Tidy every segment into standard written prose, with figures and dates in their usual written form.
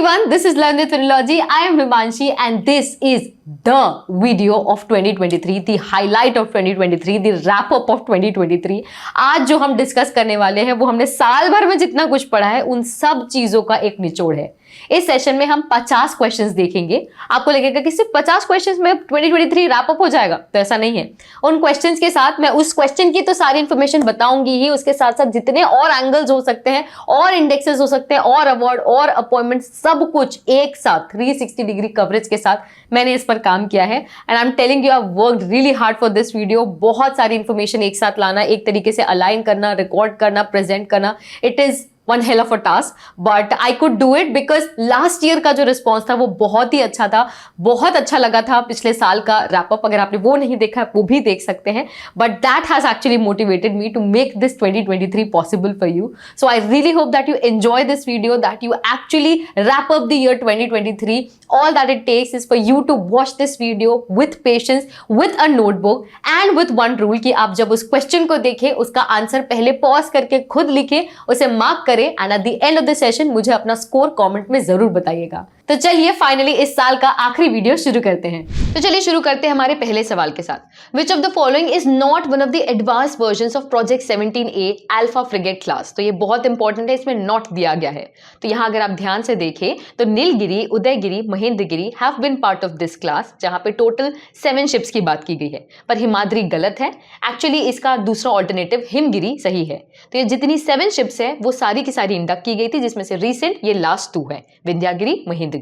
everyone, this is Learn with Philology. I am Himanshi and this is the video of 2023, the highlight of 2023, the wrap up of 2023. आज जो हम discuss करने वाले हैं वो हमने साल भर में जितना कुछ पढ़ा है उन सब चीजों का एक निचोड़ है। इस सेशन में हम 50 क्वेश्चंस देखेंगे। आपको लगेगा कि सिर्फ 50 क्वेश्चंस में 2023 रैप अप हो जाएगा, तो ऐसा नहीं है। उन क्वेश्चंस के साथ मैं उस क्वेश्चन की तो सारी इंफॉर्मेशन बताऊंगी ही, उसके साथ साथ जितने और एंगल्स हो सकते हैं और इंडेक्सेस हो सकते हैं और अवार्ड और अपॉइंटमेंट, सब कुछ एक साथ 360 डिग्री कवरेज के साथ मैंने इस पर काम किया है। And I am telling you, I have worked really hard for this video. बहुत सारी इंफॉर्मेशन एक साथ लाना, एक तरीके से अलाइन करना, रिकॉर्ड करना, प्रेजेंट करना, it is one hell of a task, but I could do it because last year का जो रिस्पॉन्स था वो बहुत ही अच्छा था, बहुत अच्छा लगा था। पिछले साल का रैप अप अगर आपने वो नहीं देखा वो भी देख सकते हैं, but that has actually motivated me to make this 2023 possible for you. So I really hope that you enjoy this video, that you actually wrap up the year 2023. All that it takes is for you to watch this video with patience, with a notebook and with one rule कि आप जब उस question को देखें उसका answer पहले pause करके खुद लिखें, उसे मार्क करें and at the end of the session मुझे अपना स्कोर कमेंट में जरूर बताइएगा। तो चलिए फाइनली इस साल का आखिरी वीडियो शुरू करते हैं। तो चलिए शुरू करते हैं हमारे पहले सवाल के साथ। विच of the following is not one of the advance versions of project 17A alpha frigate class. तो ये बहुत इंपॉर्टेंट है, इसमें नॉट दिया गया है। तो यहाँ अगर आप ध्यान से देखें तो Nilgiri, Udayagiri, Mahendragiri have been part of this class, जहां पे टोटल 7 शिप्स की बात की गई है। पर हिमाद्री गलत है, एक्चुअली इसका दूसरा ऑल्टरनेटिव हिमगिरी सही है। तो ये जितनी 7 शिप्स है वो सारी की सारी इंडक्ट की गई थी, जिसमें से रिसेंट ये लास्ट 2 है, विंध्यागिरी, महेंद्रगिरी।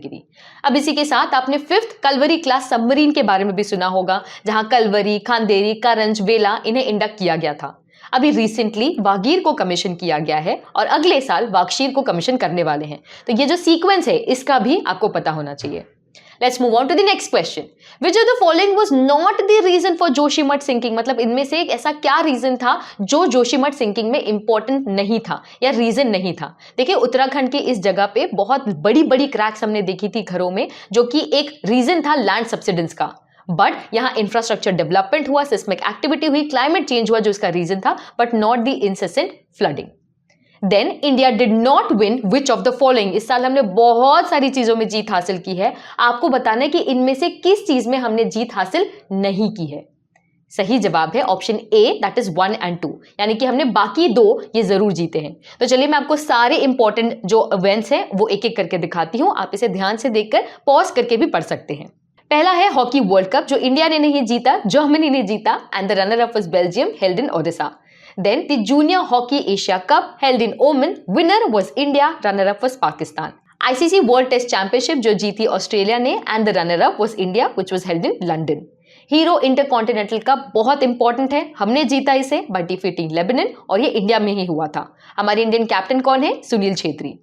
अब इसी के साथ आपने 5th कलवरी क्लास सबमरीन के बारे में भी सुना होगा, जहां कलवरी, खांदेरी, करंज, वेला इन्हें इंडक्ट किया गया था। अभी रिसेंटली वागीर को कमीशन किया गया है और अगले साल वागशीर को कमीशन करने वाले हैं। तो ये जो सीक्वेंस है इसका भी आपको पता होना चाहिए। Let's move on to the next question. Which of the following was not the reason for Joshimath sinking? मतलब इनमें से एक ऐसा क्या रीजन था जो जोशीमठ सिंकिंग में इंपॉर्टेंट नहीं था या रीजन नहीं था? देखिए उत्तराखंड की इस जगह पे बहुत बड़ी बड़ी क्रैक्स हमने देखी थी घरों में, जो कि एक रीजन था लैंड सब्सिडेंस का। बट यहाँ इंफ्रास्ट्रक्चर डेवलपमेंट हुआ, सिस्मिक एक्टिविटी हुई, क्लाइमेट चेंज हुआ जो इसका रीजन था, but not the incessant flooding. Then India did not win which of the following? इस साल हमने बहुत सारी चीजों में जीत हासिल की है, आपको बताना है कि इनमें से किस चीज में हमने जीत हासिल नहीं की है। सही जवाब है option A, that is 1 and 2, यानी कि हमने बाकी 2 ये जरूर जीते हैं। तो चलिए मैं आपको सारे इंपॉर्टेंट जो इवेंट्स हैं वो एक एक करके दिखाती हूं, आप इसे ध्यान से देखकर पॉज करके भी पढ़ सकते हैं। पहला है हॉकी वर्ल्ड कप, जो इंडिया ने नहीं जीता, जर्मनी ने जीता, and the runner up was Belgium, held in Odisha. Then the Junior Hockey Asia Cup held in Oman, winner was India, runner up was Pakistan. ICC World Test Championship जो जीती Australia ने, and the runner up was India, which was held in London. Hero intercontinental cup बहुत important है, हमने जीता इसे by defeating Lebanon और ये इंडिया में ही हुआ था। हमारे इंडियन कैप्टन कौन है? Sunil Chhetri.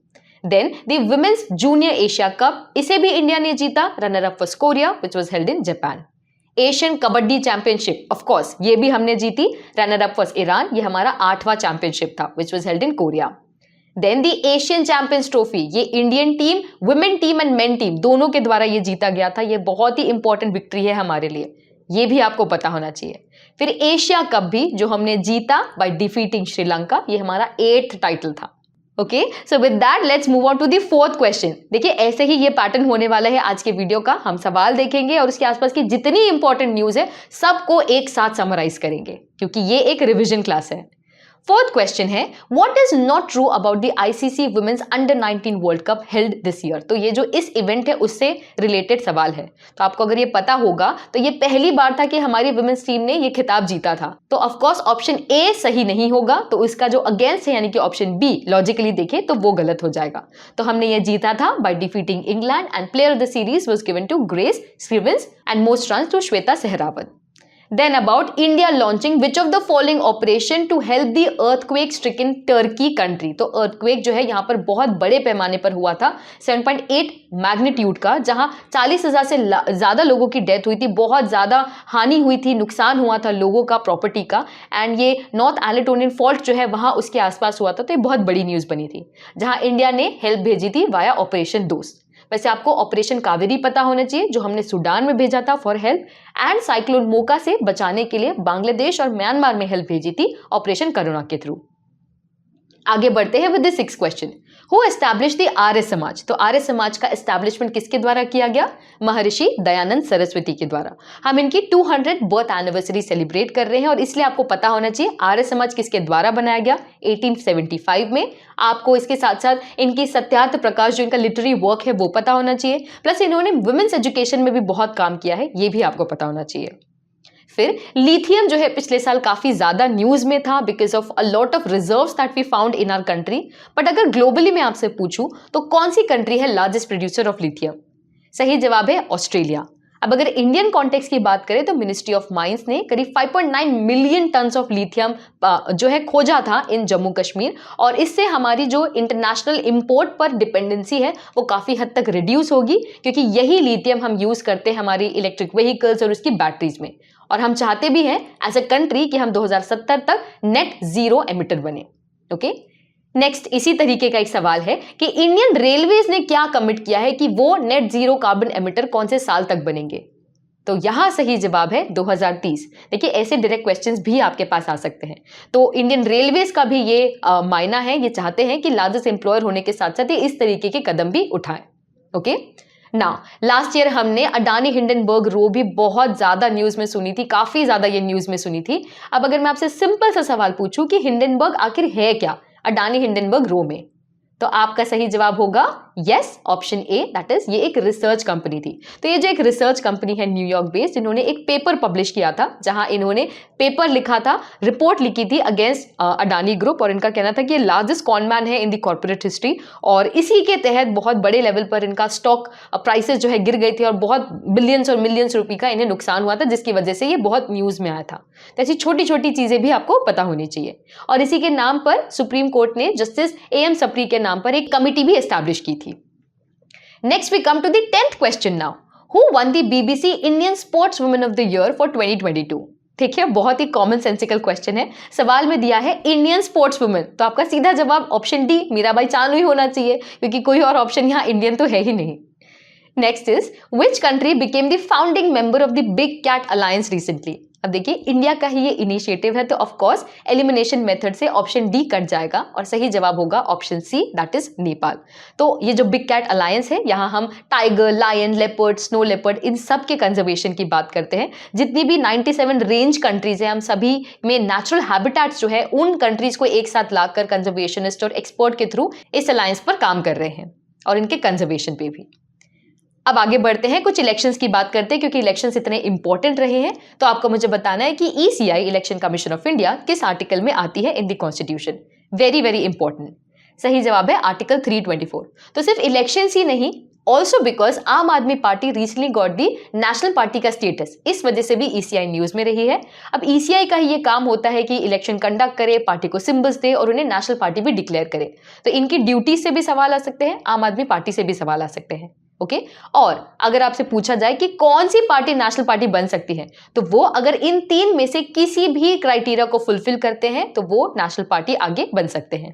Then the Women's Junior Asia Cup, इसे भी इंडिया ने जीता, runner up was Korea, which was held in Japan. Asian kabaddi championship, of course ये भी हमने जीती, रनर अप वाज ईरान, ये हमारा 8वां चैंपियनशिप था, which was held in Korea. Then the Asian champions trophy, ये Indian team, women team and men team दोनों के द्वारा ये जीता गया था, ये बहुत ही इंपॉर्टेंट विक्ट्री है हमारे लिए, ये भी आपको पता होना चाहिए। फिर एशिया कप भी जो हमने जीता बाय डिफीटिंग श्रीलंका, ये हमारा 8th टाइटल था। Okay, so with that let's move on to the 4th question. देखिए ऐसे ही ये पैटर्न होने वाला है आज के वीडियो का, हम सवाल देखेंगे और उसके आसपास की जितनी इंपॉर्टेंट न्यूज है सबको एक साथ समराइज करेंगे, क्योंकि ये एक रिवीजन क्लास है। 4th क्वेश्चन है, what is not true about the ICC women's under 19 world cup held this year? तो ये जो इस इवेंट है उससे रिलेटेड सवाल है। तो आपको अगर ये पता होगा तो ये पहली बार था कि हमारी वुमेन्स टीम ने ये खिताब जीता था। तो ऑफ कोर्स ऑप्शन ए सही नहीं होगा, तो इसका जो अगेंस्ट है यानी कि ऑप्शन बी लॉजिकली देखें तो वो गलत हो जाएगा। तो हमने ये जीता था by defeating England, and player of the series was given to Grace Stevens and most runs to Shweta Sehrawat. Then about India launching which of the following operation to help the earthquake stricken Turkey country? तो earthquake जो है यहाँ पर बहुत बड़े पैमाने पर हुआ था, 7.8 मैग्नीट्यूड का, जहाँ 40,000 से ज़्यादा लोगों की डेथ हुई थी, बहुत ज़्यादा हानि हुई थी, नुकसान हुआ था लोगों का, प्रॉपर्टी का। एंड ये नॉर्थ एलेटोनियन फॉल्ट जो है वहाँ उसके आसपास हुआ था, तो ये बहुत बड़ी न्यूज़ बनी थी, जहाँ इंडिया ने हेल्प भेजी थी वाया ऑपरेशन दोस्त। वैसे आपको ऑपरेशन कावेरी पता होना चाहिए जो हमने सूडान में भेजा था फॉर हेल्प, एंड साइक्लोन मोका से बचाने के लिए बांग्लादेश और म्यांमार में हेल्प भेजी थी ऑपरेशन करुणा के थ्रू। आगे बढ़ते हैं with the 6th question. Who establish the Arya Samaj? तो आर्य समाज का एस्टैब्लिशमेंट किसके द्वारा किया गया? महर्षि दयानंद सरस्वती के द्वारा। हम इनकी 200 बर्थ एनिवर्सरी सेलिब्रेट कर रहे हैं और इसलिए आपको पता होना चाहिए आर्य समाज किसके द्वारा बनाया गया, 1875 में। आपको इसके साथ साथ इनकी सत्यार्थ प्रकाश जो इनका लिटरेरी वर्क है वो पता होना चाहिए, प्लस इन्होंने वुमेन्स एजुकेशन में भी बहुत काम किया है, ये भी आपको पता होना चाहिए। फिर लिथियम जो है पिछले साल काफी ज्यादा न्यूज में था because of a lot of reserves that we found in our country. But अगर ग्लोबली मैं आपसे पूछूं तो कौन सी कंट्री है लार्जेस्ट प्रोड्यूसर ऑफ लिथियम? सही जवाब है ऑस्ट्रेलिया। अब अगर इंडियन कॉन्टेक्स्ट की बात करें तो मिनिस्ट्री ऑफ माइंस ने करीब 5.9 मिलियन टन्स ऑफ लिथियम जो है खोजा था इन जम्मू कश्मीर, और इससे हमारी जो इंटरनेशनल इंपोर्ट पर डिपेंडेंसी है वो काफी हद तक रिड्यूस होगी, क्योंकि यही लिथियम हम यूज करते हैं हमारी इलेक्ट्रिक व्हीकल्स और उसकी बैटरीज में। और हम चाहते भी हैं एज अ कंट्री कि हम 2070 तक नेट जीरो एमिटर बने। ओके, नेक्स्ट इसी तरीके का एक सवाल है कि इंडियन रेलवेज ने क्या कमिट किया है कि वो नेट जीरो कार्बन एमिटर कौन से साल तक बनेंगे? तो यहां सही जवाब है 2030। देखिए ऐसे डायरेक्ट क्वेश्चंस भी आपके पास आ सकते हैं। तो इंडियन रेलवेज का भी ये मायना है, ये चाहते हैं कि लार्जेस्ट एम्प्लॉयर होने के साथ साथ ये इस तरीके के कदम भी उठाएं। ओके, लास्ट ईयर हमने अडानी हिंडनबर्ग रो भी बहुत ज्यादा न्यूज में सुनी थी, काफी ज्यादा ये न्यूज में सुनी थी। अब अगर मैं आपसे सिंपल सा सवाल पूछूं कि हिंडनबर्ग आखिर है क्या अडानी हिंडनबर्ग रो में, तो आपका सही जवाब होगा yes, option A, that is ये एक रिसर्च कंपनी थी। तो ये जो एक रिसर्च कंपनी है न्यूयॉर्क बेस्ड, इन्होंने एक पेपर पब्लिश किया था जहां इन्होंने पेपर लिखा था, रिपोर्ट लिखी थी अगेंस्ट अडानी ग्रुप, और इनका कहना था कि ये लार्जेस्ट कॉनमैन है इन द कॉर्पोरेट हिस्ट्री, और इसी के तहत बहुत बड़े लेवल पर इनका स्टॉक प्राइसेस जो है गिर गई थी और बहुत बिलियंस और मिलियंस रुपए का इन्हें नुकसान हुआ था, जिसकी वजह से ये बहुत न्यूज में आया था। तो ऐसी छोटी छोटी चीजें भी आपको पता होनी चाहिए। और इसी के नाम पर सुप्रीम कोर्ट ने जस्टिस AM सप्री के नाम पर एक कमिटी भी एस्टैब्लिश की थी। Next we come to the 10th question now. Who won the BBC Indian sports women of the year for 2022? देखिए बहुत ही कॉमन सेंसिकल क्वेश्चन है। सवाल में दिया है इंडियन स्पोर्ट्स वुमेन, तो आपका सीधा जवाब ऑप्शन डी मीराबाई चानू ही होना चाहिए, क्योंकि कोई और ऑप्शन यहाँ इंडियन तो है ही नहीं। Next is which country became the founding member of the big cat alliance recently? अब देखिए इंडिया का ही ये इनिशिएटिव है, तो ऑफ कोर्स एलिमिनेशन मेथड से ऑप्शन डी कट जाएगा और सही जवाब होगा option C, that is Nepal. तो ये जो बिग कैट अलायंस है, यहाँ हम tiger, lion, leopard, snow leopard, इन सब के कंजर्वेशन की बात करते हैं। जितनी भी 97 रेंज कंट्रीज है, हम सभी में नेचुरल हैबिटेट्स जो है उन कंट्रीज को एक साथ लाकर कंजर्वेशनिस्ट और एक्सपर्ट के थ्रू इस अलायंस पर काम कर रहे हैं और इनके कंजर्वेशन पे भी। अब आगे बढ़ते हैं, कुछ इलेक्शंस की बात करते हैं, क्योंकि इलेक्शंस इतने इंपॉर्टेंट रहे हैं। तो आपको मुझे बताना है कि ECI election commission of India किस आर्टिकल में आती है in the constitution. Very very important. सही जवाब है आर्टिकल 324। तो सिर्फ इलेक्शंस ही नहीं, ऑल्सो बिकॉज आम आदमी party recently got the national party का स्टेटस, इस वजह से भी ECI न्यूज में रही है। अब ECI का ही ये काम होता है कि इलेक्शन कंडक्ट करे, पार्टी को सिंबल्स दे और उन्हें नेशनल पार्टी भी डिक्लेयर करे। तो इनकी ड्यूटी से भी सवाल आ सकते हैं, आम आदमी पार्टी से भी सवाल आ सकते हैं। ओके, और अगर आपसे पूछा जाए कि कौन सी पार्टी नेशनल पार्टी बन सकती है, तो वो अगर इन 3 में से किसी भी क्राइटेरिया को फुलफिल करते हैं तो वो नेशनल पार्टी आगे बन सकते हैं।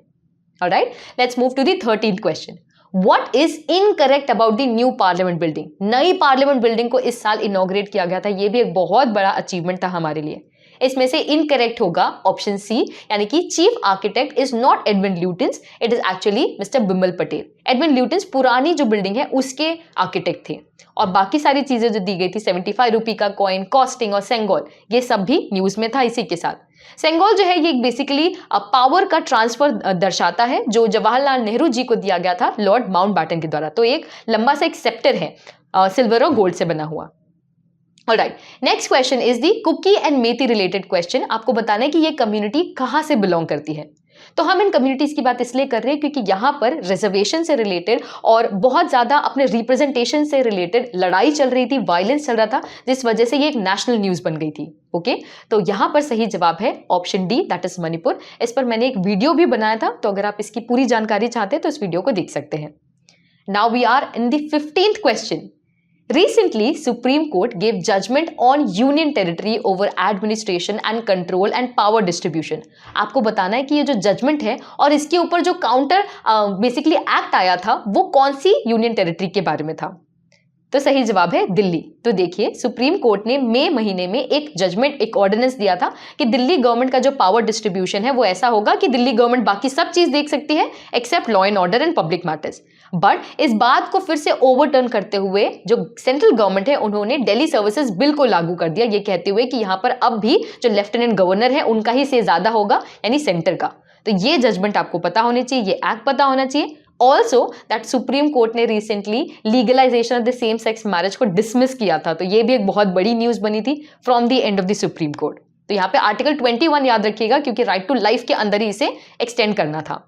Alright, let's move to the 13th question. What is incorrect about the new parliament building? नई पार्लियामेंट बिल्डिंग को इस साल इनॉग्रेट किया गया था, ये भी एक बहुत बड़ा अचीवमेंट था हमारे लिए। इसमें से इनकरेक्ट होगा ऑप्शन सी, यानी कि chief architect is not Edwin Lutyens, it is actually mister Bimal Patel. Edwin Lutyens पुरानी जो बिल्डिंग है उसके आर्किटेक्ट थे, और बाकी सारी चीजें जो दी गई थी 75 रुपए का कॉइन, कॉस्टिंग और सेंगोल, ये सब भी न्यूज में था। इसी के साथ सेंगोल जो है ये बेसिकली पावर का ट्रांसफर दर्शाता है जो जवाहरलाल नेहरू जी को दिया गया था लॉर्ड माउंटबैटन के द्वारा। तो एक लंबा सा एक सेप्टर है सिल्वर और गोल्ड से बना हुआ। Alright, next question is the Kuki and Meitei related question. आपको बताना है कि ये कम्युनिटी कहां से बिलोंग करती है। तो हम इन कम्युनिटीज की बात इसलिए कर रहे हैं क्योंकि यहां पर रिजर्वेशन से रिलेटेड और बहुत ज्यादा अपने रिप्रेजेंटेशन से रिलेटेड लड़ाई चल रही थी, वायलेंस चल रहा था, जिस वजह से ये एक नेशनल न्यूज बन गई थी। ओके, तो यहां पर सही जवाब है option D, that is Manipur. इस पर मैंने एक वीडियो भी बनाया था, तो अगर आप इसकी पूरी जानकारी चाहते हैं तो इस वीडियो को देख सकते हैं। Now we are in the 15th question. Recently, Supreme Court gave judgment on union territory over administration and control and power distribution. आपको बताना है कि ये जो जजमेंट है और इसके ऊपर जो काउंटर बेसिकली एक्ट आया था वो कौन सी यूनियन टेरिटरी के बारे में था। तो सही जवाब है दिल्ली। तो देखिए, सुप्रीम कोर्ट ने मई महीने में एक जजमेंट, एक ऑर्डिनेंस दिया था कि दिल्ली गवर्नमेंट का जो पावर डिस्ट्रीब्यूशन है वो ऐसा होगा कि दिल्ली गवर्नमेंट बाकी सब चीज देख सकती है except law and order and public matters. But इस बात को फिर से ओवरटर्न करते हुए जो सेंट्रल गवर्नमेंट है उन्होंने दिल्ली सर्विसेज बिल को लागू कर दिया, ये कहते हुए कि यहां पर अब भी जो लेफ्टिनेंट गवर्नर है उनका ही से ज्यादा होगा, यानी सेंटर का। तो ये जजमेंट आपको पता होनी चाहिए, ये एक्ट पता होना चाहिए। ऑल्सो दैट सुप्रीम कोर्ट ने recently legalisation of the same sex marriage को डिसमिस किया था, तो ये भी एक बहुत बड़ी न्यूज बनी थी from the end of the supreme court. तो यहाँ पे आर्टिकल 21 याद रखिएगा, क्योंकि राइट टू लाइफ के अंदर ही इसे एक्सटेंड करना था।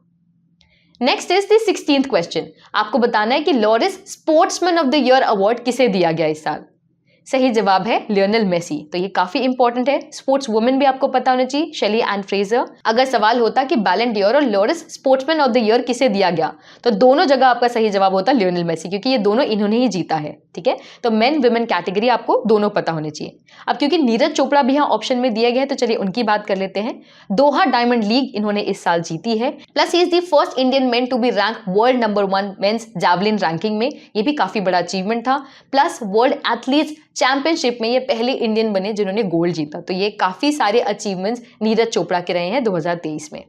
Next is the 16th question. आपको बताना है कि Laureus sportsman of the year award किसे दिया गया इस साल। सही जवाब है लियोनेल मेसी। तो ये काफी इंपॉर्टेंट है। स्पोर्ट्स वुमेन भी आपको पता होना चाहिए, शेली एन फ्रेजर। अगर सवाल होता कि बैलन डियोर और Laureus sportsman of the year किसे दिया गया, तो दोनों जगह आपका सही जवाब होता लियोनेल मेसी, क्योंकि ये दोनों इन्होंने ही जीता है। ठीक है, तो मेन वुमेन कैटेगरी आपको दोनों पता होने चाहिए। अब क्योंकि नीरज चोपड़ा भी यहाँ ऑप्शन में दिया गया है, तो चलिए उनकी बात कर लेते हैं। दोहा डायमंड लीग इन्होंने इस साल जीती है, plus he is the first Indian man to be rank world number 1 men's javelin ranking में, ये भी काफी बड़ा अचीवमेंट था। प्लस वर्ल्ड एथलीट्स चैंपियनशिप में ये पहले इंडियन बने जिन्होंने गोल्ड जीता। तो ये काफी सारे अचीवमेंट्स नीरज चोपड़ा के रहे हैं 2023 में।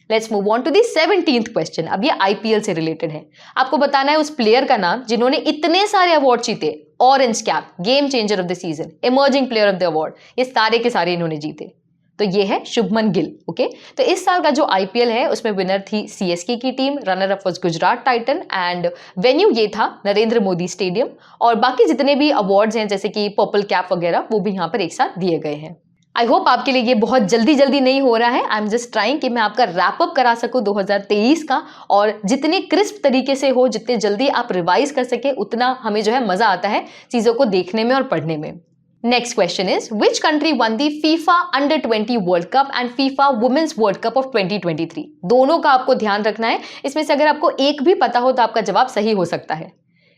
Let's move on to the 17th question. अब ये आईपीएल से रिलेटेड है। आपको बताना है उस प्लेयर का नाम जिन्होंने इतने सारे अवार्ड जीते, orange cap, game changer of the season, emerging player of the award, ये सारे के सारे इन्होंने जीते। तो ये है शुभमन गिल। ओके, तो इस साल का जो आईपीएल है उसमें विनर थी सीएसके की team, runner up was Gujarat Titan and venue ये था नरेंद्र मोदी स्टेडियम। और बाकी जितने भी अवार्ड्स हैं जैसे कि पर्पल कैप वगैरह वो भी यहाँ पर एक साथ दिए गए हैं। आई होप आपके लिए ये बहुत जल्दी जल्दी नहीं हो रहा है। आई एम जस्ट ट्राइंग कि मैं आपका रैप अप करा सकूं 2023 का, और जितने क्रिस्प तरीके से हो, जितने जल्दी आप रिवाइज कर सके, उतना हमें जो है मजा आता है चीजों को देखने में और पढ़ने में। Next question is which country won the FIFA under 20 world cup and FIFA women's world cup of 2023। दोनों का आपको ध्यान रखना है। इसमें से अगर आपको एक भी पता हो तो आपका जवाब सही हो सकता है।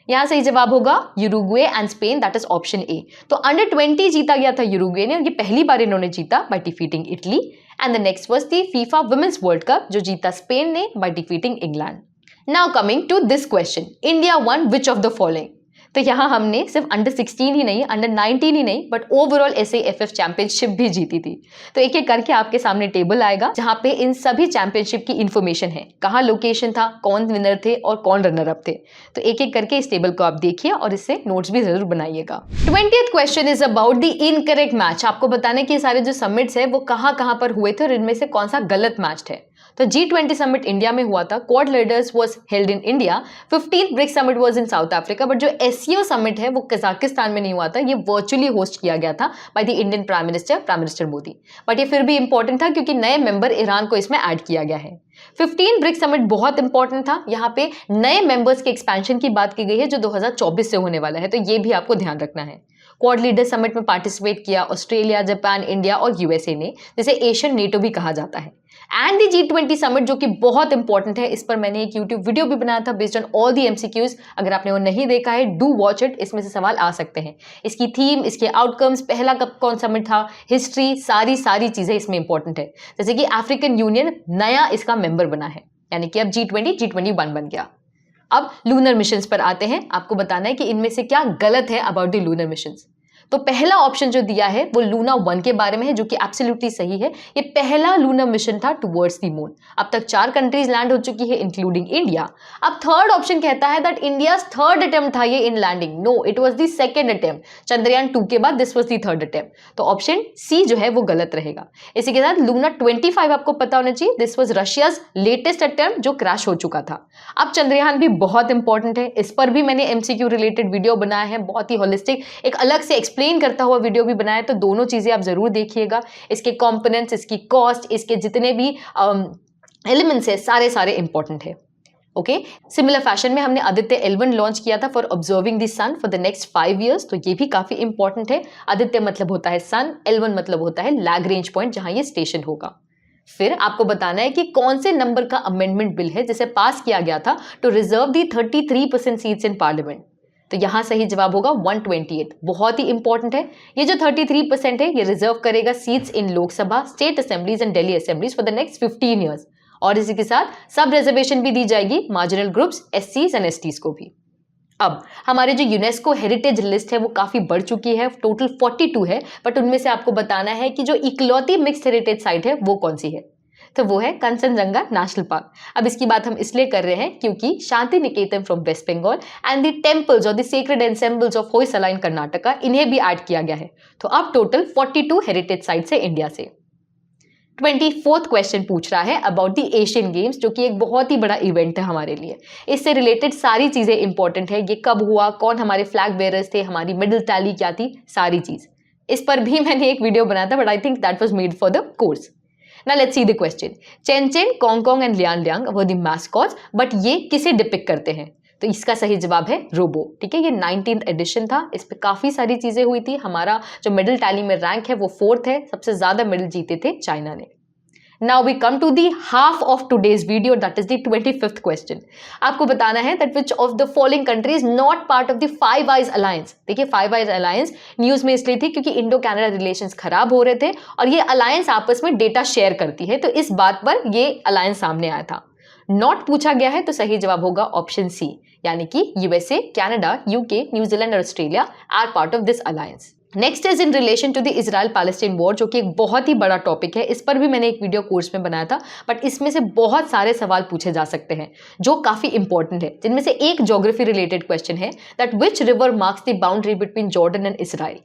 यहां सही जवाब होगा Uruguay and Spain, that is option A. तो अंडर 20 जीता गया था यूरुग्वे ने, और ये पहली बार इन्होंने जीता by defeating Italy. And the next was the FIFA women's world cup, जो जीता स्पेन ने by defeating England. Now coming to this question, India won which of the following. तो यहां हमने सिर्फ अंडर 16 ही नहीं, अंडर 19 ही नहीं, बट ओवरऑल SAFF चैंपियनशिप भी जीती थी। तो एक एक करके आपके सामने टेबल आएगा जहां पे इन सभी चैंपियनशिप की इंफॉर्मेशन है, कहां लोकेशन था, कौन विनर थे और कौन रनर अप थे। तो एक एक करके इस टेबल को आप देखिए और इससे नोट्स भी जरूर बनाइएगा। 20th question is about the incorrect match. आपको बताने कि सारे जो समिट्स है वो कहां पर हुए थे और इनमें से कौन सा गलत मैच है। तो G20 समिट इंडिया में हुआ था, Quad leaders was held in India, 15th BRICS summit was in South Africa, but जो SCO समिट है वो कजाकिस्तान में नहीं हुआ था, ये वर्चुअली होस्ट किया गया था by the Indian prime minister Modi. But ये फिर भी इंपॉर्टेंट था क्योंकि नए मेंबर ईरान को इसमें ऐड किया गया है। 15 ब्रिक्स समिट बहुत इंपॉर्टेंट था, यहाँ पे नए मेंबर्स के एक्सपेंशन की बात की गई है जो 2024 से होने वाला है, तो ये भी आपको ध्यान रखना है। क्वाड लीडर समिट में पार्टिसिपेट किया ऑस्ट्रेलिया, जापान, इंडिया और यूएसए ने, जिसे एशियन नेटो भी कहा जाता है। एंड दी G20 समिट जो कि बहुत इंपॉर्टेंट है, इस पर मैंने एक YouTube वीडियो भी बनाया था based on all the MCQs। अगर आपने वो नहीं देखा है, डू वॉच इट, इसमें से सवाल आ सकते हैं। इसकी थीम, इसके आउटकम्स, पहला कब कौन समिट था, हिस्ट्री, सारी चीजें इसमें इंपॉर्टेंट है। जैसे कि अफ्रीकन यूनियन नया इसका मेंबर बना है, यानी कि अब G21 बन गया। अब लूनर मिशंस पर आते हैं। आपको बताना है कि इनमें से क्या गलत है अबाउट द लूनर मिशंस। तो पहला ऑप्शन जो दिया है वो लूना 1 के बारे में है, जो कि एब्सोल्युटली सही है। ये पहला लूनर मिशन था टुवर्ड्स द मून। अब तक 4 कंट्रीज लैंड हो चुकी है इंक्लूडिंग इंडिया। अब थर्ड ऑप्शन कहता है दैट इंडियाज थर्ड अटेम्प्ट था ये in landing. No, it was the second attempt. Chandrayaan 2 के बाद this was the third attempt. तो ऑप्शन सी जो है वो गलत रहेगा। इसी के साथ लूना 25 आपको पता होना चाहिए, this was Russia's latest attempt जो क्रैश हो चुका था। अब चंद्रयान भी बहुत इंपॉर्टेंट है, इस पर भी मैंने MCQ रिलेटेड वीडियो बनाया है, बहुत ही होलिस्टिक, एक अलग से एक्सप्लेन करता हुआ वीडियो भी बनाया है, तो दोनों चीजें आप जरूर देखिएगा। इसके कंपोनेंट्स, इसकी कॉस्ट, इसके जितने भी एलिमेंट्स है, सारे इंपॉर्टेंट है। ओके, सिमिलर फैशन में हमने आदित्य L1 लॉन्च किया था for observing the sun for the next 5 years, तो ये भी काफी इंपॉर्टेंट है। आदित्य मतलब होता है सन, L1 मतलब होता है लैग्रेंज पॉइंट जहां ये स्टेशन होगा। फिर आपको बताना है कि कौन से नंबर का अमेंडमेंट बिल है जिसे पास किया गया था to reserve the 33% seats in parliament. तो यहां सही जवाब होगा 128। बहुत ही इंपॉर्टेंट है। ये जो 33% है ये रिजर्व करेगा seats in Lok Sabha, state assemblies and Delhi assemblies for the next 15 years। और इसी के साथ सब रिजर्वेशन भी दी जाएगी marginal groups, SCs and STs को भी। अब हमारे जो यूनेस्को हेरिटेज लिस्ट है वो काफी बढ़ चुकी है, टोटल 42 है, बट उनमें से आपको बताना है कि जो इकलौती मिक्स्ड हेरिटेज साइट है वो कौन सी है, तो वो है कंचनजंगा नेशनल पार्क। अब इसकी बात हम इसलिए कर रहे हैं क्योंकि Shantiniketan from West Bengal and the temples और the sacred ensembles of Hoysala in Karnataka, इन्हें भी ऐड किया गया है। तो अब टोटल 42 हेरिटेज साइट्स है इंडिया से। 24th क्वेश्चन पूछ रहा है अबाउट द एशियन गेम्स, जो कि एक बहुत ही बड़ा इवेंट है हमारे लिए। इससे रिलेटेड सारी चीजें इंपॉर्टेंट है, ये कब हुआ, कौन हमारे फ्लैग बेयरर्स थे, हमारी मेडल टैली क्या थी, सारी चीज। इस पर भी मैंने एक वीडियो बनाया था, but I think that was made for the course. Now let's see the question. Chain chain, Kong Kong and Lian Liang were the mascots, but ये किसे डिपिक्ट करते हैं? तो इसका सही जवाब है रोबो। ठीक है, ये 19th एडिशन था, इस पे काफी सारी चीजें हुई थी। हमारा जो मेडल टैली में रैंक है वो 4th है, सबसे ज्यादा मेडल जीते थे चाइना ने। Now we come to the half of today's video, that is the 25th question. आपको बताना है that which of the following country is not part of the Five Eyes Alliance. देखिए Five Eyes Alliance न्यूज में इसलिए थी क्योंकि Indo Canada relations खराब हो रहे थे और ये अलायंस आपस में डेटा शेयर करती है, तो इस बात पर ये अलायंस सामने आया था। नॉट पूछा गया है, तो सही जवाब होगा ऑप्शन सी, यानी कि यूएसए, कनाडा, यूके, न्यूजीलैंड और Australia are part of this alliance. Next is in relation to the Israel Palestine war, जो कि एक बहुत ही बड़ा टॉपिक है। इस पर भी मैंने एक वीडियो कोर्स में बनाया था, बट इसमें से बहुत सारे सवाल पूछे जा सकते हैं जो काफी इंपॉर्टेंट है, जिनमें से एक ज्योग्राफी रिलेटेड क्वेश्चन है that which river marks the boundary between Jordan and Israel.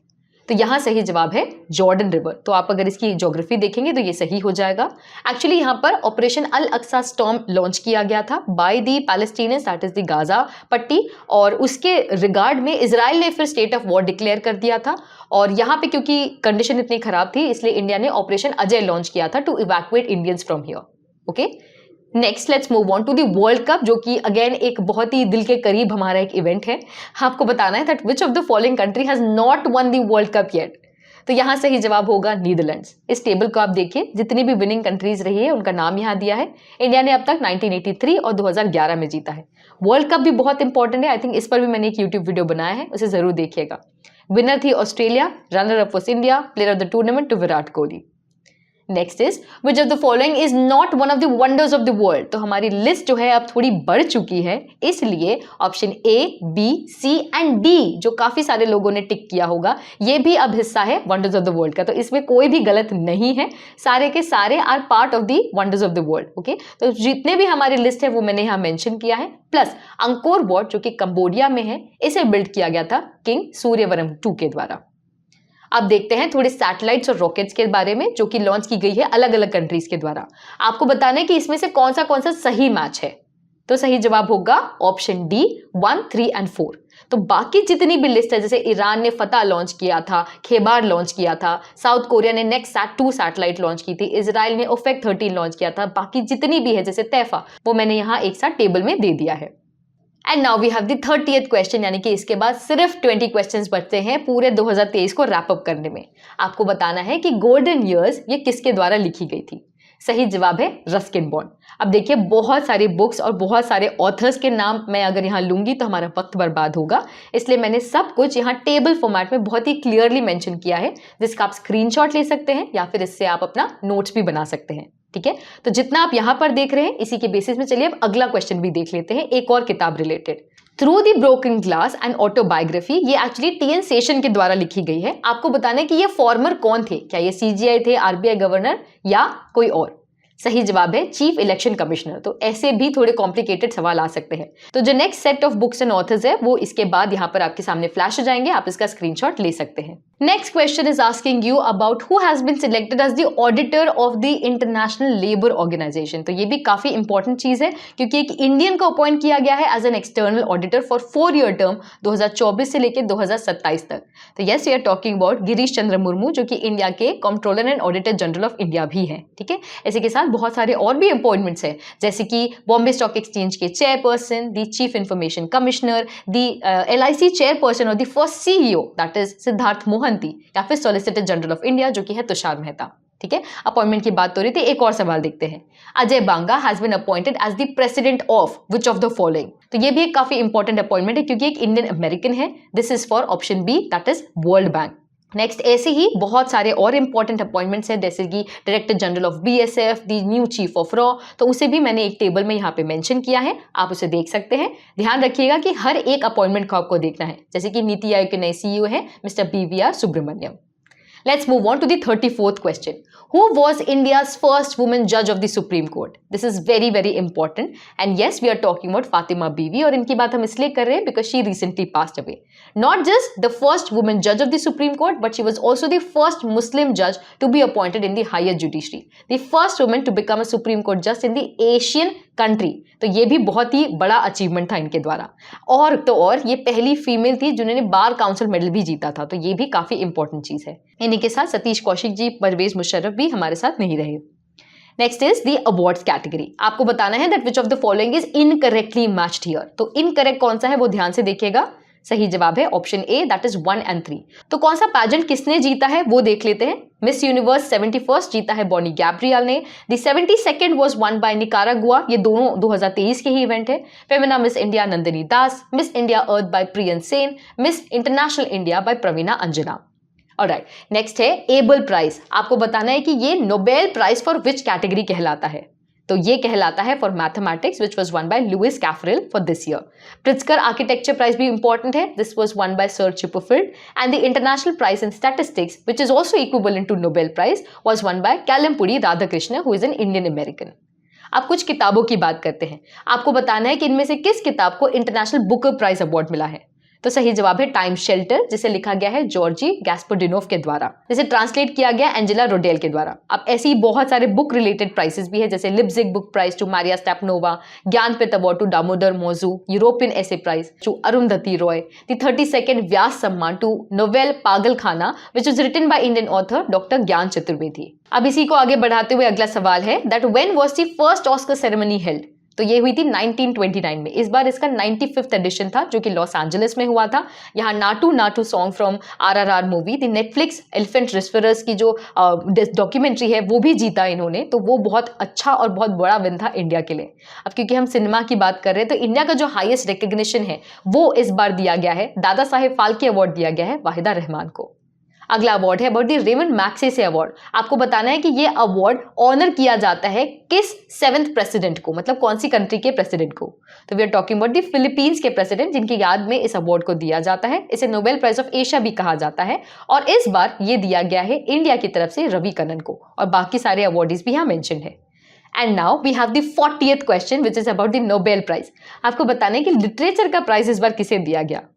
तो यहां सही जवाब है जॉर्डन रिवर। तो आप अगर इसकी ज्योग्राफी देखेंगे तो ये सही हो जाएगा। एक्चुअली यहां पर ऑपरेशन अल अक्सा स्टॉर्म लॉन्च किया गया था by the Palestinians, that is the Gaza पट्टी, और उसके रिगार्ड में इजराइल ने फिर स्टेट ऑफ वॉर डिक्लेयर कर दिया था। और यहाँ पे क्योंकि कंडीशन इतनी खराब थी, इसलिए इंडिया ने ऑपरेशन अजय लॉन्च किया था to evacuate Indians from here. Okay, next let's move on to the world cup, जो कि अगेन एक बहुत ही दिल के करीब हमारा एक इवेंट है। आपको बताना है that which of the following country has not one the world cup yet. तो यहाँ सही जवाब होगा नीदरलैंड्स। इस टेबल को आप देखिए, जितनी भी विनिंग कंट्रीज रही है उनका नाम यहाँ दिया है। इंडिया ने अब तक 1983 और 2011 में जीता है। वर्ल्ड कप भी बहुत इंपॉर्टेंट है, आई थिंक इस पर भी मैंने एक यूट्यूब वीडियो बनाया है, उसे जरूर देखिएगा। विनर थी Australia, runner up was India, player of the tournament to Virat Kohli. Next is which of the following is not one of the wonders of the world. तो हमारी लिस्ट जो है अब थोड़ी बढ़ चुकी है, इसलिए option A, B, C and D, जो काफी सारे लोगों ने टिक किया होगा, ये भी अब हिस्सा है वंडर्स ऑफ द वर्ल्ड का। तो इसमें कोई भी गलत नहीं है, सारे के सारे are part of the wonders of the world. Okay, तो जितने भी हमारी लिस्ट है वो मैंने यहाँ मेंशन किया है। प्लस अंकोर वॉट, जो कि कंबोडिया में है, इसे बिल्ड किया गया था किंग सूर्यवरम 2 के द्वारा। अब देखते हैं थोड़े सैटेलाइट्स और रॉकेट्स के बारे में, जो कि लॉन्च की गई है अलग अलग कंट्रीज के द्वारा। आपको बताना है कि इसमें से कौन सा सही मैच है। तो सही जवाब होगा ऑप्शन डी, 1, 3 एंड 4। तो बाकी जितनी भी लिस्ट है, जैसे ईरान ने फतह लॉन्च किया था, खेबार लॉन्च किया था, साउथ कोरिया ने नेक्सट 2 सैटेलाइट लॉन्च की थी, इजराइल ने ओफेक 13 लॉन्च किया था, बाकी जितनी भी है जैसे तैफा, वो मैंने यहाँ एक साथ टेबल में दे दिया है। And now we have the 30th question, यानी कि इसके बाद सिर्फ 20 क्वेश्चंस बचते हैं पूरे 2023 को रैप अप करने में। आपको बताना है कि गोल्डन ईयर्स ये किसके द्वारा लिखी गई थी। सही जवाब है रस्किन बॉन्ड। अब देखिए बहुत सारी बुक्स और बहुत सारे ऑथर्स के नाम मैं अगर यहाँ लूंगी तो हमारा वक्त बर्बाद होगा, इसलिए मैंने सब कुछ यहाँ टेबल फॉर्मेट में बहुत ही क्लियरली मेंशन किया है, जिसका आप स्क्रीनशॉट ले सकते हैं या फिर इससे आप अपना नोट्स भी बना सकते हैं। ठीक है, तो जितना आप यहां पर देख रहे हैं इसी के बेसिस में चलिए अब अगला क्वेश्चन भी देख लेते हैं, एक और किताब related. Through the broken glass and autobiography, ये एक्चुअली टीएन सेशन के द्वारा लिखी गई है। आपको बताना है कि ये फॉर्मर कौन थे, क्या ये सीजीआई थे, आरबीआई गवर्नर या कोई और। सही जवाब है चीफ इलेक्शन कमिश्नर। तो ऐसे भी थोड़े कॉम्प्लिकेटेड सवाल आ सकते हैं। तो जो next set of books and authors है वो इसके बाद यहाँ पर आपके सामने फ्लैश हो जाएंगे, आप इसका स्क्रीनशॉट ले सकते हैं। Next question is asking you about who has been selected as the auditor of the international labour organisation. तो ये भी काफी इंपॉर्टेंट चीज है, क्योंकि एक इंडियन को अपॉइंट किया गया है as an external auditor for 4 year term 2024 से लेकर 2027 तक। तो yes, we are talking about Girish Chandra Murmu, जो कि इंडिया के controller and auditor general of India भी हैं। ठीक है, इसी के साथ बहुत सारे और भी अपॉइंटमेंट्स है, जैसे कि बॉम्बे स्टॉक एक्सचेंज के chairperson, the chief information commissioner, the LIC chairperson और the first CEO that is Siddharth Mohanty, या फिर सॉलिसिटर जनरल ऑफ इंडिया जो कि है तुषार मेहता। ठीक है, अपॉइंटमेंट की बात हो रही थी, एक और सवाल देखते हैं। Ajay Banga has been appointed as the president of which of the following. तो ये भी एक काफी इंपॉर्टेंट अपॉइंटमेंट है, क्योंकि एक इंडियन अमेरिकन है। This is for option B, that is World Bank. Next ऐसे ही बहुत सारे और इंपॉर्टेंट अपॉइंटमेंट्स हैं, जैसे कि director general of BSF, the new chief of raw, तो उसे भी मैंने एक टेबल में यहाँ पे मेंशन किया है, आप उसे देख सकते हैं। ध्यान रखिएगा कि हर एक अपॉइंटमेंट को आपको देखना है, जैसे कि नीति आयोग के नए सीईओ है mister BVR Subrahmanyam. Let's move on to the 34th question. Who was India's first woman judge of the Supreme Court? This is very, very important. And yes, we are talking about Fatima Bibi और इनकी बात हम इसलिए कर रहे हैं because she recently passed away. Not just the first woman judge of the Supreme Court, but she was also the first Muslim judge to be appointed in the higher judiciary. The first woman to become a Supreme Court judge in the Asian country. तो ये भी बहुत ही बड़ा achievement था इनके द्वारा। और तो और ये पहली फीमेल थी जिन्होंने बार काउंसिल मेडल भी जीता था, तो ये भी काफी इंपॉर्टेंट चीज है। इन्हीं के साथ सतीश कौशिक जी, परवेज मुशर्रफ भी हमारे साथ नहीं रहे। Next is the awards category. आपको बताना है that which of the following is incorrectly matched here. तो इनकरेक्ट कौन सा है वो ध्यान से देखिएगा। सही जवाब है ऑप्शन ए, दैट इज 1 और 3। तो कौन सा पैजेंट किसने जीता है वो देख लेते हैं। मिस यूनिवर्स 71 जीता है बॉनी गैब्रियल ने। The 72nd was won by Nicaragua, ये दोनों 2023 के ही इवेंट है। Femina miss India Nandini Das, miss India earth by Priyan Sen, miss international India by Praveena Anjana. Alright, next है एबल प्राइज। आपको बताना है कि ये Nobel prize for which category कहलाता है। तो ये कहलाता है for mathematics which was won by Luis Caffarelli for this year. Pritzker architecture prize भी इंपॉर्टेंट है, this was won by sir Chipperfield. And the international prize in statistics which is also equivalent to Nobel prize was won by Calyampudi Radhakrishna who is an Indian American. अब कुछ किताबों की बात करते हैं। आपको बताना है कि इनमें से किस किताब को इंटरनेशनल बुकर प्राइज अवार्ड मिला है। तो सही जवाब है टाइम शेल्टर, जिसे लिखा गया है जॉर्जी गैस्पर्डिनोव के द्वारा, जिसे ट्रांसलेट किया गया एंजेला रोडेल के द्वारा। अब ऐसे ही बहुत सारे बुक रिलेटेड प्राइजेस भी है, जैसे Leipzig book prize to Maria Stepanova, Jnanpith award to Damodar Mauzo, European essay prize to Arundhati Roy, the 32nd Vyas Samman to novel Pagalkhana which is written by Indian author doctor Gyan Chaturvedi. अब इसी को आगे बढ़ाते हुए अगला सवाल है that when was the first Oscar ceremony held. तो ये हुई थी 1929 में। इस बार इसका 95th एडिशन था जो कि लॉस एंजलिस में हुआ था। यहाँ Naatu Naatu song from RRR movie, the Netflix elephant whisperers की जो डॉक्यूमेंट्री है वो भी जीता इन्होंने, तो वो बहुत अच्छा और बहुत बड़ा विन था इंडिया के लिए। अब क्योंकि हम सिनेमा की बात कर रहे हैं तो इंडिया का जो हाईएस्ट रिकग्निशन है वो इस बार दिया गया है, दादा साहेब फाल्के अवार्ड दिया गया है वाहिदा रहमान को। अगला अवार्ड है about the Raymond Magsaysay award. आपको बताना है कि ये अवार्ड ऑनर किया जाता है किस 7th प्रेसिडेंट को, मतलब कौन सी कंट्री के प्रेसिडेंट को। तो we are talking about the Philippines के प्रेसिडेंट, जिनकी याद में इस अवार्ड को दिया जाता है। इसे नोबेल प्राइज ऑफ एशिया भी कहा जाता है और इस बार ये दिया गया है इंडिया की तरफ से रवि कन्नन को, और बाकी सारे अवार्डीज भी यहाँ मेंशन है। And now we have the 40th question which is about the Nobel prize. आपको बताना है कि लिटरेचर का प्राइज इस बार किसे दिया गया।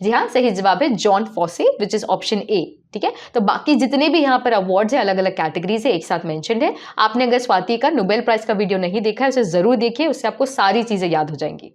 जी हाँ, सही जवाब है John Fosse which is option A. ठीक है, तो बाकी जितने भी यहाँ पर अवार्ड्स है अलग अलग कैटेगरीज है एक साथ मेंशन्ड है। आपने अगर स्वाति का नोबेल प्राइज का वीडियो नहीं देखा है उसे जरूर देखिए, उससे आपको सारी चीजें याद हो जाएंगी।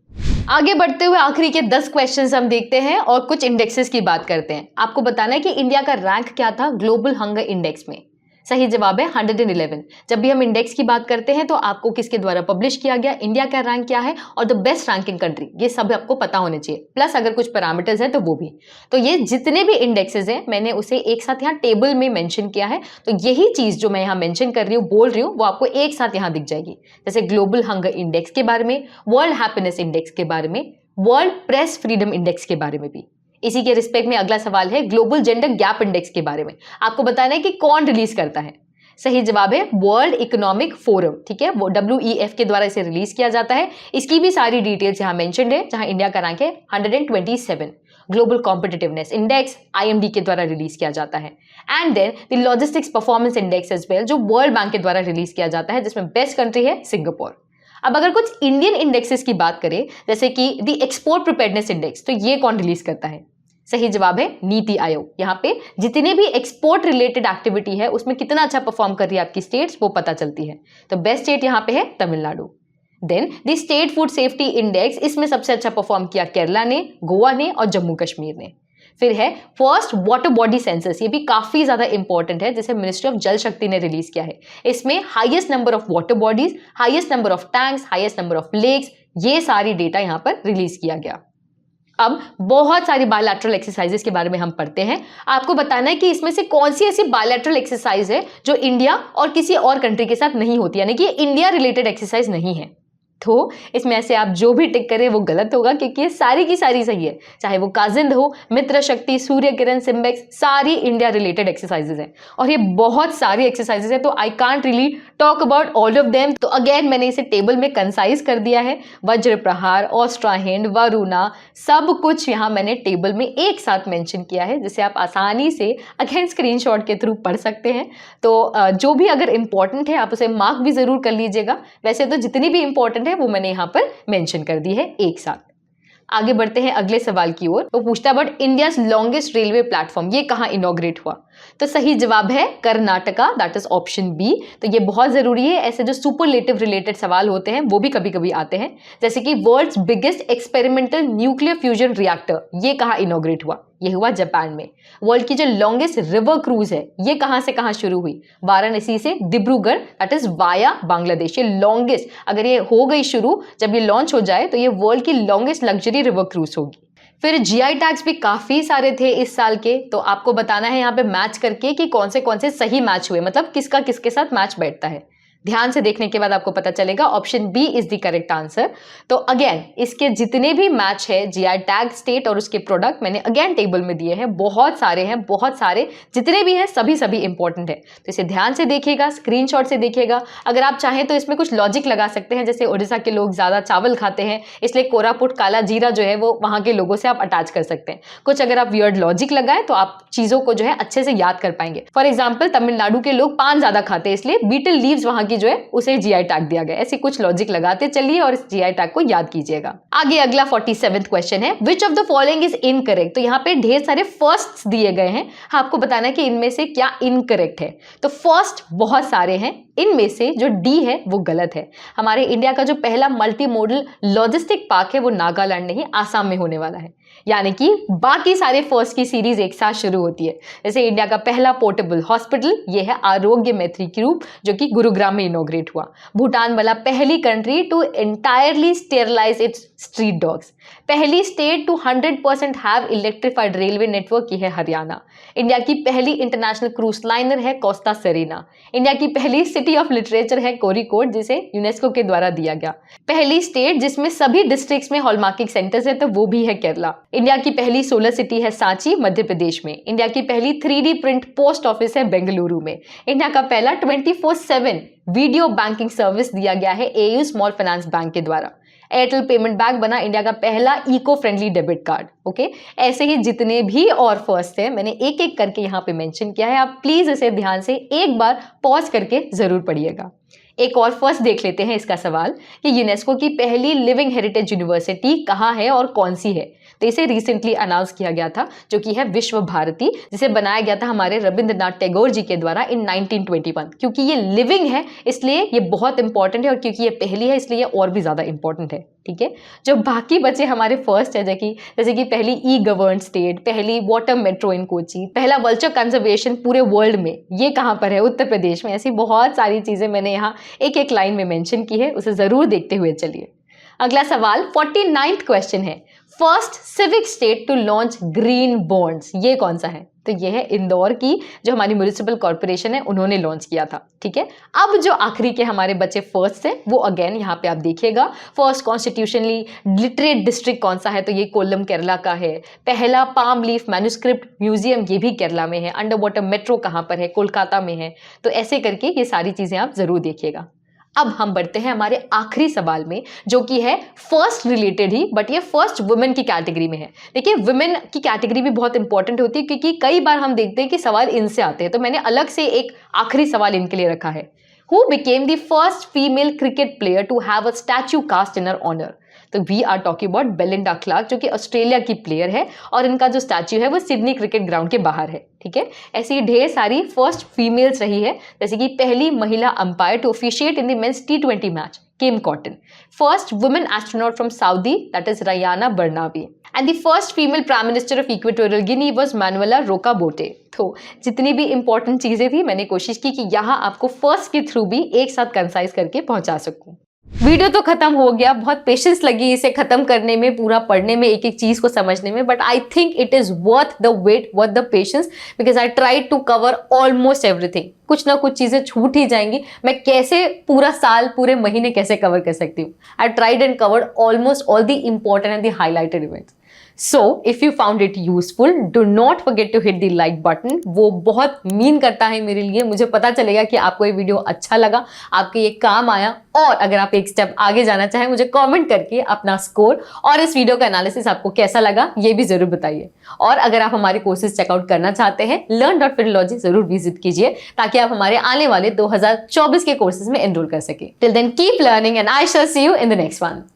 आगे बढ़ते हुए आखिरी के 10 क्वेश्चंस हम देखते हैं और कुछ इंडेक्सेस की बात करते हैं। आपको बताना है कि इंडिया का रैंक क्या था ग्लोबल हंगर इंडेक्स में। सही जवाब है 111। जब भी हम इंडेक्स की बात करते हैं तो आपको किसके द्वारा पब्लिश किया गया, इंडिया का रैंक क्या है और द बेस्ट रैंकिंग कंट्री, ये सब आपको पता होने चाहिए, प्लस अगर कुछ पैरामीटर्स हैं तो वो भी। तो ये जितने भी इंडेक्सेस हैं मैंने उसे एक साथ यहाँ टेबल में मेंशन किया है। तो यही चीज जो मैं यहाँ मेंशन कर रही हूँ, बोल रही हूँ, वो आपको एक साथ यहाँ दिख जाएगी। जैसे ग्लोबल हंगर इंडेक्स के बारे में, वर्ल्ड हैप्पीनेस इंडेक्स के बारे में, वर्ल्ड प्रेस फ्रीडम इंडेक्स के बारे में भी। इसी के रिस्पेक्ट में अगला सवाल है ग्लोबल जेंडर गैप इंडेक्स के बारे में। आपको बताना है कि कौन रिलीज करता है। सही जवाब है वर्ल्ड इकोनॉमिक फोरम। ठीक है, वो WEF के द्वारा इसे रिलीज किया जाता है। इसकी भी सारी डिटेल्स यहाँ मेंशन्ड है, जहां इंडिया का रैंक है 127। ग्लोबल कॉम्पिटिटिवनेस इंडेक्स IMD के द्वारा रिलीज किया जाता है। And then the logistics performance index as well, जो वर्ल्ड बैंक के द्वारा रिलीज किया जाता है, जिसमें बेस्ट कंट्री है सिंगापुर। अब अगर कुछ इंडियन इंडेक्सेस की बात करें, जैसे कि द एक्सपोर्ट प्रिपेयर्डनेस इंडेक्स, तो ये कौन रिलीज करता है। सही जवाब है नीति आयोग। यहाँ पे जितने भी एक्सपोर्ट रिलेटेड एक्टिविटी है उसमें कितना अच्छा परफॉर्म कर रही है आपकी स्टेट्स, वो पता चलती है। तो बेस्ट स्टेट यहाँ पे है Tamil Nadu. Then the state food safety index, इसमें सबसे अच्छा परफॉर्म किया केरला ने, गोवा ने और जम्मू कश्मीर ने। फिर है फर्स्ट वाटर बॉडी सेंसस, ये भी काफी ज्यादा इंपॉर्टेंट है, जिसे मिनिस्ट्री ऑफ जल शक्ति ने रिलीज किया है। इसमें highest number of water bodies, highest number of tanks, highest number of lakes, ये सारी डेटा यहाँ पर रिलीज किया गया। अब बहुत सारी बायलैटरल एक्सरसाइजेस के बारे में हम पढ़ते हैं। आपको बताना है कि इसमें से कौन सी ऐसी बायलैटरल एक्सरसाइज है जो इंडिया और किसी और कंट्री के साथ नहीं होती, यानी कि इंडिया रिलेटेड एक्सरसाइज नहीं है। तो इसमें से आप जो भी टिक करें वो गलत होगा, क्योंकि ये सारी की सारी सही है। चाहे वो काजिंद हो, मित्र शक्ति, सूर्य किरण, सिम्बेक्स, सारी इंडिया रिलेटेड एक्सरसाइजेज हैं और ये बहुत सारी एक्सरसाइजेज है, तो I can't really talk about all of them. तो अगेन मैंने इसे टेबल में कंसाइज कर दिया है। वज्र प्रहार, ऑस्ट्राहेंड, वरुणा, सब कुछ यहाँ मैंने टेबल में एक साथ मेंशन किया है, जिसे आप आसानी से अगेन स्क्रीनशॉट के थ्रू पढ़ सकते हैं। तो जो भी अगर इंपॉर्टेंट है आप उसे मार्क भी जरूर कर लीजिएगा। वैसे तो जितनी भी इंपॉर्टेंट है वो मैंने यहाँ पर मेंशन कर दी है एक साथ। आगे बढ़ते हैं अगले सवाल की ओर। वो पूछता है about India's longest railway platform, ये कहाँ इनॉग्रेट हुआ? तो सही जवाब है Karnataka, that is option B. तो ये बहुत जरूरी है, ऐसे जो सुपरलेटिव रिलेटेड सवाल होते हैं वो भी कभी कभी आते हैं, जैसे कि world's biggest experimental nuclear fusion reactor, ये कहाँ इनॉग्रेट हुआ? ये हुआ जापान में। वर्ल्ड की जो लॉन्गेस्ट रिवर क्रूज है ये कहाँ से कहाँ शुरू हुई? वाराणसी से Dibrugarh, that is via Bangladesh. ये लॉन्गेस्ट, अगर ये हो गई शुरू, जब ये लॉन्च हो जाए तो ये वर्ल्ड की लॉन्गेस्ट लग्जरी रिवर क्रूज होगी। फिर जीआई टैग्स भी काफी सारे थे इस साल के, तो आपको बताना है यहाँ पे मैच करके कि कौन से सही मैच हुए, मतलब किसका किसके साथ मैच बैठता है। ध्यान से देखने के बाद आपको पता चलेगा option B is the correct answer. तो अगेन इसके जितने भी मैच है जीआई टैग, स्टेट और उसके प्रोडक्ट मैंने अगेन टेबल में दिए हैं, बहुत सारे जितने भी हैं सभी इंपॉर्टेंट है। तो इसे ध्यान से देखिएगा, स्क्रीनशॉट से देखिएगा। अगर आप चाहें तो इसमें कुछ लॉजिक लगा सकते हैं, जैसे उड़ीसा के लोग ज्यादा चावल खाते हैं इसलिए कोरापुट काला जीरा जो है वो वहां के लोगों से आप अटैच कर सकते हैं। कुछ अगर आप वियर्ड लॉजिक लगाए तो आप चीजों को जो है अच्छे से याद कर पाएंगे। फॉर एग्जाम्पल तमिलनाडु के लोग पान ज्यादा खाते हैं इसलिए बीटल लीव्स वहां की जो है उसे जीआई टैग दिया गया। ऐसे कुछ लॉजिक लगाते चलिए और इस जीआई टैग को याद कीजिएगा। आगे अगला 47th क्वेश्चन है, विच of the following is incorrect? तो यहाँ पे ढेर सारे फर्स्ट दिए गए हैं, आपको बताना है कि इनमें से क्या इनकरेक्ट है। तो फर्स्ट बहुत सारे हैं, इनमें से जो डी है वो गलत है। हमारे इंडिया का जो पहला मल्टी मॉडल लॉजिस्टिक पार्क है वो नागालैंड नहीं आसाम में होने वाला है, यानी कि बाकी सारे फर्स्ट की सीरीज एक साथ शुरू होती है। जैसे इंडिया का पहला पोर्टेबल हॉस्पिटल ये है आरोग्य मैत्री ग्रुप, जो कि गुरुग्राम में इनॉग्रेट हुआ। भूटान वाला पहली country to entirely sterilize its street dogs. पहली state to 100% have electrified railway network की है हरियाणा। इंडिया की पहली इंटरनेशनल क्रूज लाइनर है कोस्टा सेरेना। इंडिया की पहली सिटी ऑफ लिटरेचर है कोरिकोड, जिसे यूनेस्को के द्वारा दिया गया। पहली स्टेट जिसमें सभी डिस्ट्रिक्ट्स में हॉलमार्किंग सेंटर्स है तो वो भी है केरला। इंडिया की पहली सोलर सिटी है सांची मध्य प्रदेश में। इंडिया की पहली 3D प्रिंट पोस्ट ऑफिस है बेंगलुरु में। इंडिया का पहला 24/7 वीडियो बैंकिंग सर्विस दिया गया है एयू स्मॉल फाइनेंस बैंक के द्वारा। एयरटेल पेमेंट बैंक बना इंडिया का पहला eco friendly debit card. Okay, ऐसे ही जितने भी और फर्स्ट है मैंने एक एक करके यहाँ पे मेंशन किया है, आप प्लीज इसे ध्यान से एक बार पॉज करके जरूर पढ़िएगा। एक और फर्स्ट देख लेते हैं इसका सवाल कि यूनेस्को की पहली लिविंग हेरिटेज यूनिवर्सिटी कहाँ है और कौन सी है। तो इसे रिसेंटली अनाउंस किया गया था, जो कि है विश्व भारती, जिसे बनाया गया था हमारे रविंद्रनाथ टैगोर जी के द्वारा इन 1921। क्योंकि ये लिविंग है इसलिए ये बहुत इंपॉर्टेंट है, और क्योंकि ये पहली है इसलिए ये और भी ज्यादा इंपॉर्टेंट है। ठीक है, जो बाकी बचे हमारे फर्स्ट है जैसे कि पहली ई गवर्न स्टेट, पहली वाटर मेट्रो इन कोची, पहला वल्चर कंजर्वेशन पूरे वर्ल्ड में, ये कहाँ पर है? उत्तर प्रदेश में। ऐसी बहुत सारी चीजें मैंने यहाँ एक एक लाइन में मेंशन की है, उसे जरूर देखते हुए चलिए। अगला सवाल 49th क्वेश्चन है, first civic state to launch green bonds, ये कौन सा है? तो ये है इंदौर की जो हमारी म्युनिसिपल कॉर्पोरेशन है उन्होंने लॉन्च किया था। ठीक है, अब जो आखिरी के हमारे बचे फर्स्ट है वो अगेन यहाँ पे आप देखिएगा। फर्स्ट कॉन्स्टिट्यूशनली लिटरेट डिस्ट्रिक्ट कौन सा है? तो ये कोल्लम केरला का है। पहला पाम लीफ मैन्युस्क्रिप्ट म्यूजियम ये भी केरला में है। अंडर वाटर मेट्रो कहाँ पर है? कोलकाता में है। तो ऐसे करके ये सारी चीजें आप जरूर देखिएगा। अब हम बढ़ते हैं हमारे आखिरी सवाल में, जो कि है फर्स्ट रिलेटेड ही, बट ये फर्स्ट वुमेन की कैटेगरी में है। देखिए, वुमेन की कैटेगरी भी बहुत इंपॉर्टेंट होती है, क्योंकि कई बार हम देखते हैं कि सवाल इनसे आते हैं, तो मैंने अलग से एक आखिरी सवाल इनके लिए रखा है। Who became the first female cricket player to have a statue cast in her honor? तो we are talking about Belinda Clark, जो कि ऑस्ट्रेलिया की प्लेयर है और इनका जो स्टैच्यू है वो सिडनी क्रिकेट ग्राउंड के बाहर है। ठीक है, ऐसी ढेर सारी फर्स्ट फीमेल्स रही है, जैसे कि पहली महिला umpire to officiate in the men's T20 match Kim Cotton, first women astronaut from Saudi that is Rayyanah Barnawi, and the first female prime minister of Equatorial Guinea was Manuela Roka Botey. तो जितनी भी important चीजें थी मैंने कोशिश की कि यहाँ आपको फर्स्ट के थ्रू भी एक साथ कंसाइज करके पहुंचा सकूं। वीडियो तो खत्म हो गया, बहुत पेशेंस लगी इसे खत्म करने में, पूरा पढ़ने में, एक एक चीज को समझने में, but I think it is worth the wait, worth the patience, because I try to cover almost everything. कुछ ना कुछ चीजें छूट ही जाएंगी, मैं कैसे पूरा साल, पूरे महीने कैसे कवर कर सकती हूँ। I tried and covered almost all the important and the highlighted events. So, if you found it useful, do not forget to hit the like button. वो बहुत मीन करता है मेरे लिए, मुझे पता चलेगा कि आपको ये वीडियो अच्छा लगा, आपके ये काम आया। और अगर आप एक स्टेप आगे जाना चाहें, मुझे कमेंट करके अपना स्कोर और इस वीडियो का एनालिसिस आपको कैसा लगा ये भी जरूर बताइए। और अगर आप हमारे कोर्सेज चेकआउट करना चाहते हैं, learn.finlogy जरूर विजिट कीजिए, ताकि आप हमारे आने वाले 2024 के कोर्सेज में एनरोल कर सके। Till then, keep learning and I shall see you in the next one.